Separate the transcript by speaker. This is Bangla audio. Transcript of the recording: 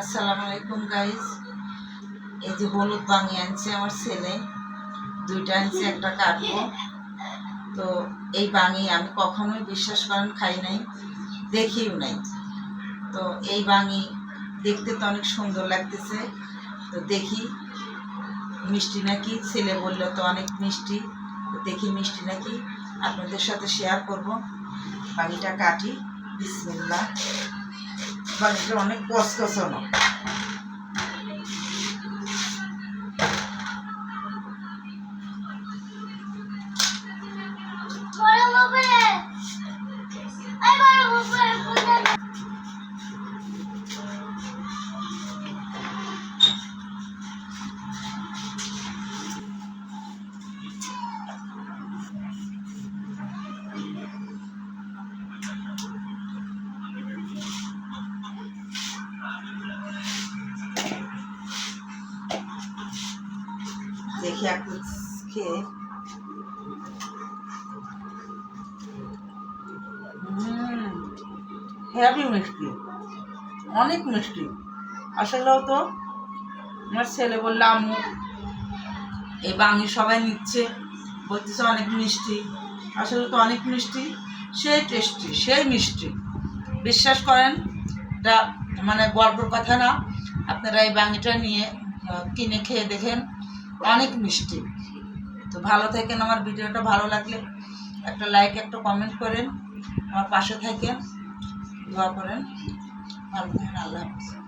Speaker 1: আসসালামু আলাইকুম গাইস। এই যে হলুদ বাঙি আনছে আমার ছেলে, দুইটা আনছে, একটা কাটবো। তো এই বাঙি আমি কখনোই বিশ্বাস করেন খাই নাই, দেখিও নাই। তো এই বাঙি দেখতে তো অনেক সুন্দর লাগতেছে, তো দেখি মিষ্টি নাকি। ছেলে বললো তো অনেক মিষ্টি, তো দেখি মিষ্টি নাকি, আপনাদের সাথে শেয়ার করব। বাঙিটা কাটি, বিসমিল্লাহ। বাঙিটা অনেক কসকসানো। দেখি একটু খেয়ে। হেভি মিষ্টি, অনেক মিষ্টি। আসলেও তো আমার ছেলে বললো আম্মু এই বাঙি সবাই নিচ্ছে, বলতেছে অনেক মিষ্টি। আসলে তো অনেক মিষ্টি, সেই টেস্টি, সেই মিষ্টি। বিশ্বাস করেন, এটা মানে গল্পের কথা না। আপনারা এই বাঙিটা নিয়ে কিনে খেয়ে দেখেন, অনেক মিষ্টি। তো ভালো থাকেন। আমার ভিডিওটা ভালো লাগলে একটা লাইক, একটা কমেন্ট করেন, আমার পাশে থাকেন, দোয়া করেন। ভালো থাকেন। আল্লাহ হাফেজ।